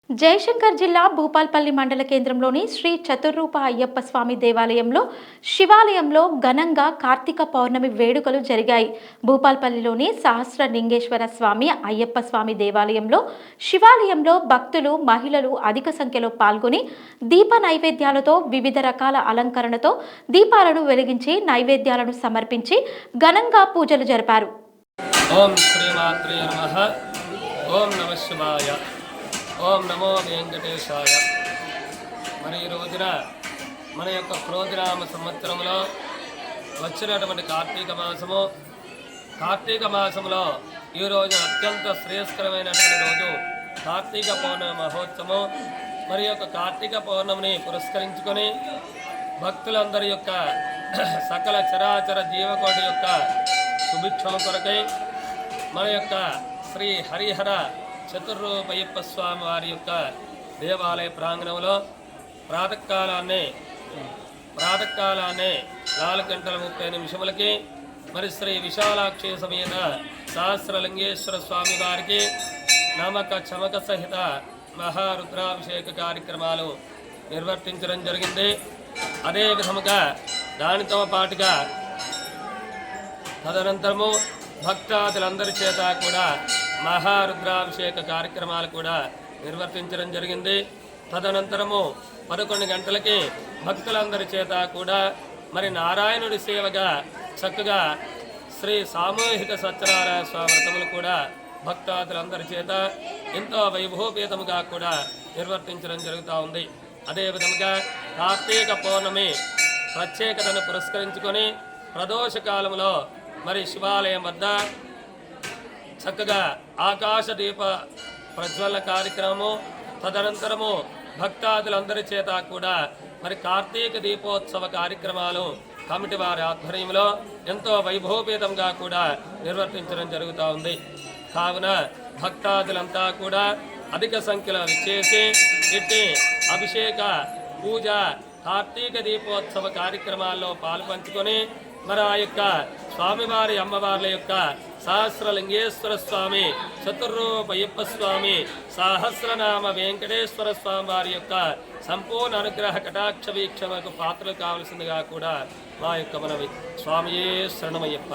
జయశంకర్ జిల్లా భూపాల్పల్లి మండల కేంద్రంలోని శ్రీ చతుర్రూప అయ్యప్ప స్వామి దేవాలయంలో శివాలయంలో ఘనంగా కార్తీక పౌర్ణమి వేడుకలు జరిగాయి. భూపాల్పల్లిలోని సహస్ర లింగేశ్వర స్వామి అయ్యప్ప స్వామి దేవాలయంలో శివాలయంలో భక్తులు మహిళలు అధిక సంఖ్యలో పాల్గొని దీప నైవేద్యాలతో వివిధ రకాల అలంకరణతో దీపాలను వెలిగించి నైవేద్యాలను సమర్పించి ఘనంగా పూజలు జరిపారు. ఓం శ్రీమాత్రే నమః. ఓం నమః శివాయ. ఓం నమో వెంకటేశాయ. మరి ఈ రోజున మన యొక్క క్రోధినామ సంవత్సరంలో వచ్చినటువంటి కార్తీక మాసంలో ఈరోజు అత్యంత శ్రేయస్కరమైనటువంటి రోజు కార్తీక పౌర్ణమి మహోత్సవం. మరి యొక్క కార్తీక పౌర్ణమిని పురస్కరించుకొని భక్తులందరి యొక్క సకల చరాచర జీవకోటి యొక్క సుభిక్షం కొరకై మన యొక్క శ్రీ హరిహర చతుర్రూపయ్యప్ప స్వామి వారి యొక్క దేవాలయ ప్రాంగణంలో ప్రాతకాలాన్నే 4:30 మరి శ్రీ విశాలాక్షి సమేత సహస్రలింగేశ్వర స్వామి వారికి నమక చమక సహిత మహారుద్రాభిషేక కార్యక్రమాలు నిర్వర్తించడం జరిగింది. అదే విధముగా దానితో పాటుగా తదనంతరము భక్తాదులందరి చేత కూడా మహారుద్రాభిషేక కార్యక్రమాలు కూడా నిర్వర్తించడం జరిగింది. తదనంతరము 11 గంటలకి భక్తులందరి చేత కూడా మరి నారాయణుడి సేవగా చక్కగా శ్రీ సామూహిక సత్యనారాయణ స్వామి వ్రతములు కూడా భక్తాదులందరి చేత ఎంతో వైభవపేతముగా కూడా నిర్వర్తించడం జరుగుతూ ఉంది. అదేవిధంగా కార్తీక పౌర్ణమి ప్రత్యేకతను పురస్కరించుకొని ప్రదోష కాలంలో మరి శివాలయం వద్ద చక్కగా ఆకాశ దీప ప్రజ్వలన కార్యక్రమము, తదనంతరము భక్తాదులందరి చేత కూడా మరి కార్తీక దీపోత్సవ కార్యక్రమాలు కమిటీ వారి ఆధ్వర్యంలో ఎంతో వైభవపేతంగా కూడా నిర్వర్తించడం జరుగుతూ ఉంది. కావున భక్తాదులంతా కూడా అధిక సంఖ్యలో విచ్చేసి ఇట్టి అభిషేక పూజ కార్తీక దీపోత్సవ కార్యక్రమాల్లో పాల్పంచుకొని మరి ఆ యొక్క స్వామివారి అమ్మవార్ల యొక్క సహస్రలింగేశ్వర స్వామి, చతుర్రూపయ్యప్ప స్వామి, సహస్రనామ వెంకటేశ్వర స్వామి వారి యొక్క సంపూర్ణ అనుగ్రహ కటాక్ష వీక్షణకు పాత్రలు కావలసిందిగా కూడా మా యొక్క మనవి. స్వామియే శరణమయ్యప్ప.